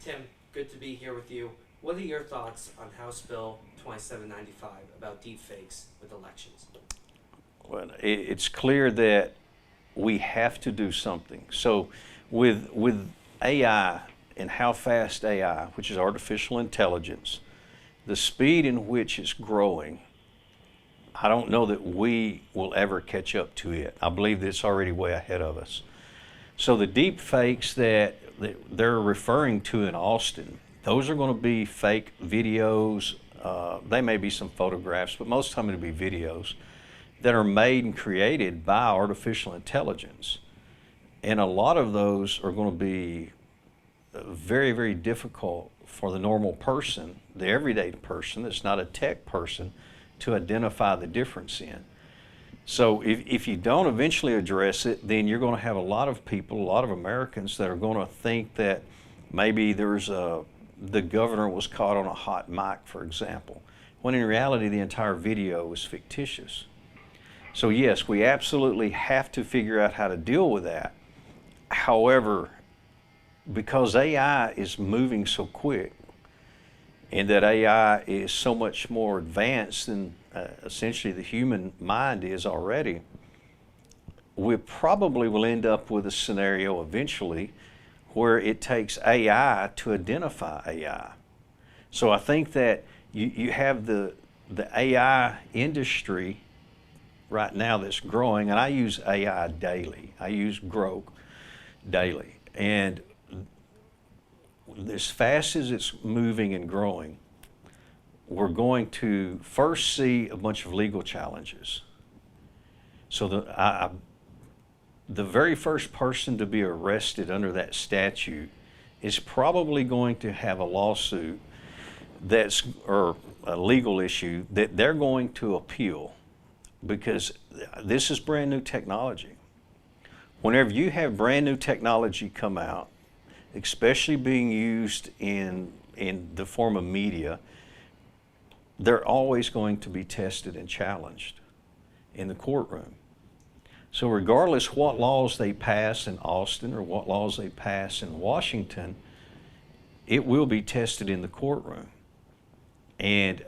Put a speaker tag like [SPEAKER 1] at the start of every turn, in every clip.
[SPEAKER 1] Tim, good to be here with you. What are your thoughts on House Bill 2795 about deepfakes with elections?
[SPEAKER 2] Well, it's clear that we have to do something. So, with AI and how fast AI, which is artificial intelligence, the speed in which it's growing, I don't know that we will ever catch up to it. I believe that it's already way ahead of us. So the deep fakes that they're referring to in Austin, those are going to be fake videos. They may be some photographs, but most of the time it'll be videos that are made and created by artificial intelligence. And a lot of those are going to be very, very difficult for the normal person, the everyday person that's not a tech person, to identify the difference in. So if you don't eventually address it, then you're going to have a lot of people, a lot of Americans that are going to think that maybe the governor was caught on a hot mic, for example, when in reality the entire video was fictitious. So yes, we absolutely have to figure out how to deal with that. However, because AI is moving so quick and that AI is so much more advanced than essentially the human mind is already, we probably will end up with a scenario eventually where it takes AI to identify AI. So I think that you have the AI industry right now that's growing, and I use AI daily. I use Grok daily. And as fast as it's moving and growing, we're going to first see a bunch of legal challenges. So the very first person to be arrested under that statute is probably going to have a lawsuit or a legal issue that they're going to appeal, because this is brand new technology. Whenever you have brand new technology come out, especially being used in the form of media, they're always going to be tested and challenged in the courtroom. So regardless what laws they pass in Austin or what laws they pass in Washington, it will be tested in the courtroom. And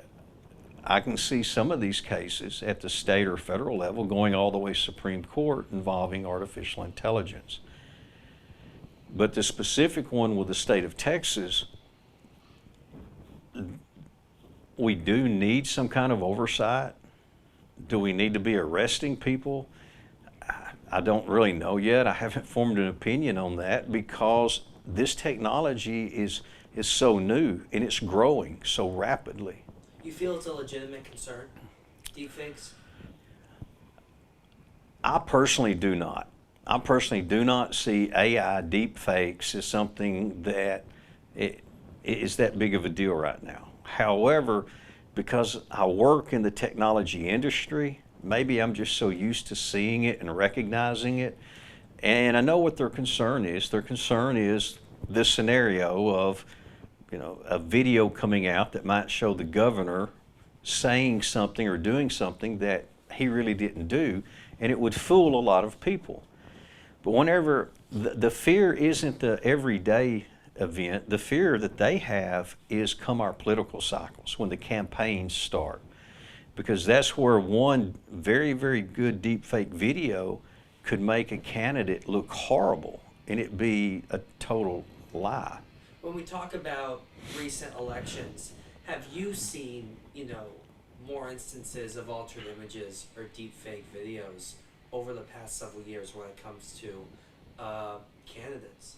[SPEAKER 2] I can see some of these cases at the state or federal level going all the way to Supreme Court involving artificial intelligence. But the specific one with the state of Texas, we do need some kind of oversight. Do we need to be arresting people? I don't really know yet. I haven't formed an opinion on that because this technology is so new and it's growing so rapidly.
[SPEAKER 1] You feel it's a legitimate concern, deepfakes?
[SPEAKER 2] I personally do not. I personally do not see AI deepfakes as something that is that big of a deal right now. However, because I work in the technology industry, maybe I'm just so used to seeing it and recognizing it, and I know what their concern is. Their concern is this scenario of, a video coming out that might show the governor saying something or doing something that he really didn't do, and it would fool a lot of people. But whenever the fear isn't the everyday event, the fear that they have is come our political cycles, when the campaigns start. Because that's where one very, very good deepfake video could make a candidate look horrible and it be a total lie.
[SPEAKER 1] When we talk about recent elections, have you seen, more instances of altered images or deepfake videos over the past several years when it comes to candidates?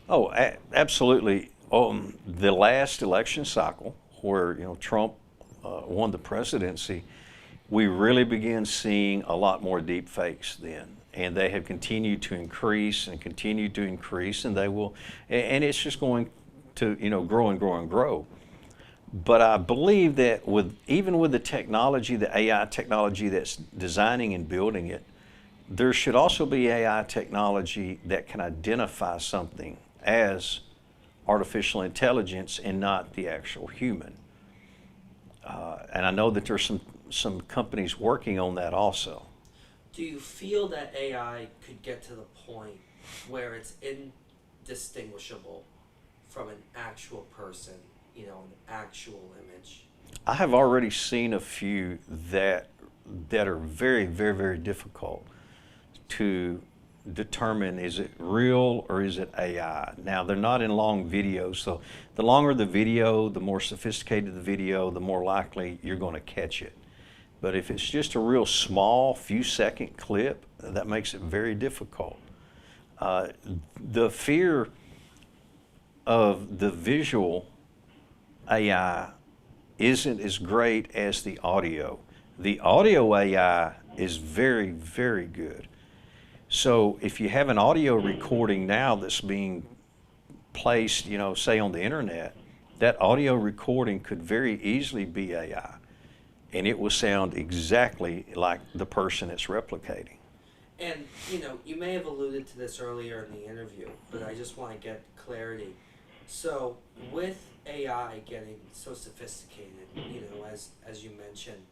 [SPEAKER 2] Oh, absolutely. The last election cycle, where Trump won the presidency, we really began seeing a lot more deep fakes then, and they have continued to increase and continue to increase, and they will, and it's just going to grow and grow and grow. But I believe that even with the technology, the AI technology that's designing and building it, there should also be AI technology that can identify something as artificial intelligence and not the actual human. And I know that there's some companies working on that also.
[SPEAKER 1] Do you feel that AI could get to the point where it's indistinguishable from an actual person, an actual image?
[SPEAKER 2] I have already seen a few that are very, very, very difficult to determine, is it real or is it AI? Now, they're not in long videos, so the longer the video, the more sophisticated the video, the more likely you're going to catch it. But if it's just a real small few second clip, that makes it very difficult. The fear of the visual AI isn't as great as the audio. The audio AI is very, very good. So if you have an audio recording now that's being placed, say on the internet, that audio recording could very easily be AI, and it will sound exactly like the person it's replicating.
[SPEAKER 1] And, you may have alluded to this earlier in the interview, but I just want to get clarity. So, with AI getting so sophisticated, as you mentioned,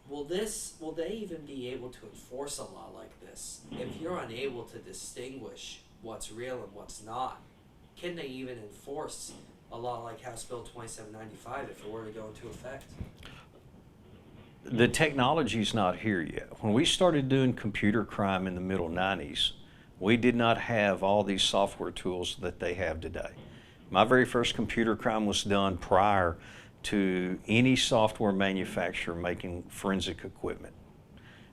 [SPEAKER 1] will they even be able to enforce a law like this? If you're unable to distinguish what's real and what's not, can they even enforce a law like House Bill 2795 if it were to go into effect?
[SPEAKER 2] The technology's not here yet. When we started doing computer crime in the middle 90s, we did not have all these software tools that they have today. My very first computer crime was done prior to any software manufacturer making forensic equipment.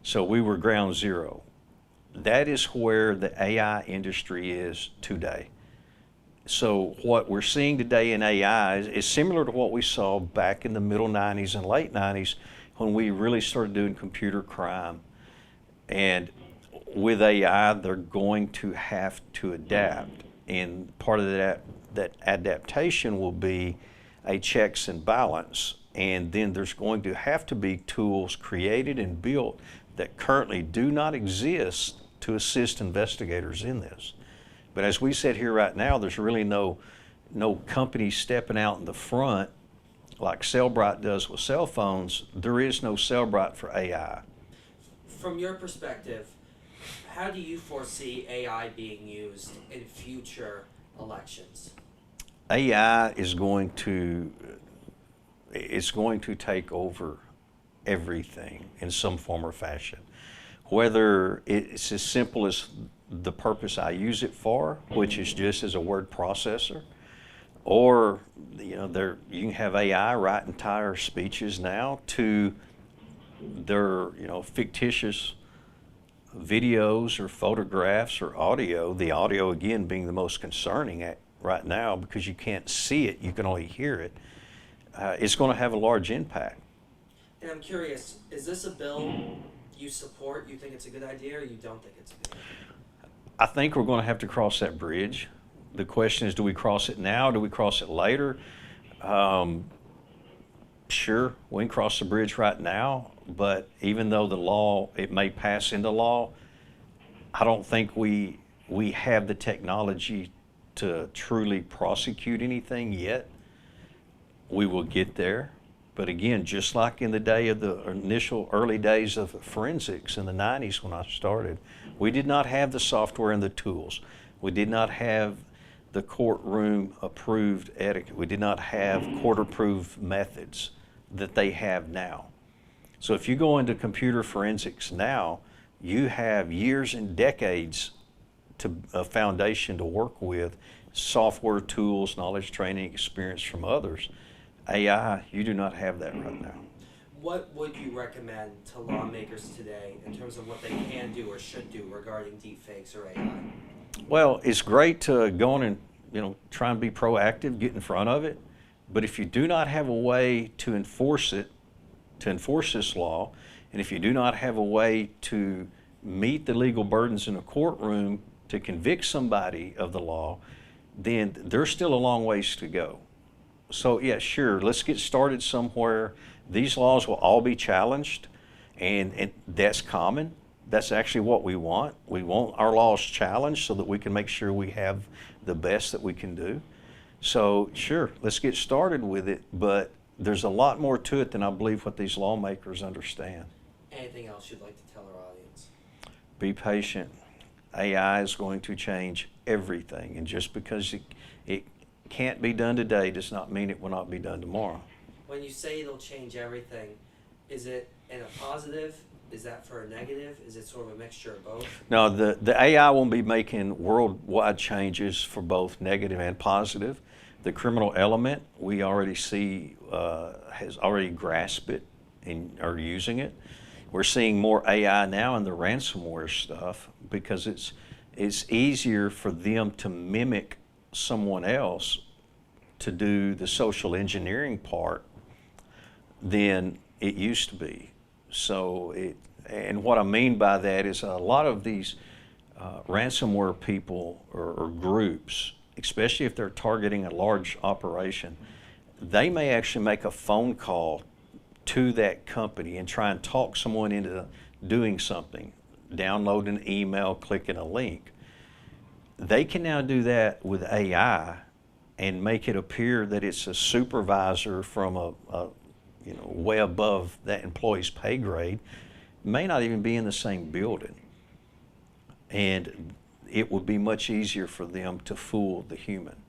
[SPEAKER 2] So we were ground zero. That is where the AI industry is today. So what we're seeing today in AI is similar to what we saw back in the middle 90s and late 90s when we really started doing computer crime. And with AI, they're going to have to adapt. And part of that adaptation will be a checks and balance. And then there's going to have to be tools created and built that currently do not exist to assist investigators in this. But as we sit here right now, there's really no company stepping out in the front like Cellbrite does with cell phones. There is no Cellbrite for AI.
[SPEAKER 1] From your perspective, how do you foresee AI being used in future elections?
[SPEAKER 2] AI is going to take over everything in some form or fashion. Whether it's as simple as the purpose I use it for, which is just as a word processor, or you can have AI write entire speeches now to their fictitious videos or photographs or audio. The audio again being the most concerning right now because you can't see it, you can only hear it. It's going to have a large impact.
[SPEAKER 1] And I'm curious, is this a bill you support? You think it's a good idea, or you don't think it's a good idea?
[SPEAKER 2] I think we're going to have to cross that bridge. The question is, do we cross it now? Do we cross it later? Sure, we can cross the bridge right now, but even though the law, it may pass into law, I don't think we have the technology to truly prosecute anything yet. We will get there. But again, just like in the day of the initial early days of forensics in the 90s when I started, we did not have the software and the tools. We did not have the courtroom approved etiquette. We did not have court approved methods that they have now. So if you go into computer forensics now, you have years and decades to a foundation to work with, software tools, knowledge, training, experience from others. AI, you do not have that right now.
[SPEAKER 1] What would you recommend to lawmakers today in terms of what they can do or should do regarding deepfakes or AI?
[SPEAKER 2] Well, it's great to go on and try and be proactive, get in front of it. But if you do not have a way to enforce it, to enforce this law, and if you do not have a way to meet the legal burdens in a courtroom to convict somebody of the law, then there's still a long ways to go. So yeah, sure, let's get started somewhere. These laws will all be challenged, and that's common. That's actually what we want. We want our laws challenged so that we can make sure we have the best that we can do. So sure, let's get started with it, but there's a lot more to it than I believe what these lawmakers understand.
[SPEAKER 1] Anything else you'd like to tell our audience?
[SPEAKER 2] Be patient. AI is going to change everything, and just because can't be done today does not mean it will not be done tomorrow.
[SPEAKER 1] When you say it'll change everything, is it in a positive? Is that for a negative? Is it sort of a mixture of both?
[SPEAKER 2] No, the AI won't be making worldwide changes for both negative and positive. The criminal element, we already see, has already grasped it and are using it. We're seeing more AI now in the ransomware stuff because it's easier for them to mimic someone else to do the social engineering part than it used to be. So and what I mean by that is a lot of these ransomware people or groups, especially if they're targeting a large operation, they may actually make a phone call to that company and try and talk someone into doing something, download an email, clicking a link. They can now do that with AI and make it appear that it's a supervisor from a way above that employee's pay grade, may not even be in the same building. And it would be much easier for them to fool the human.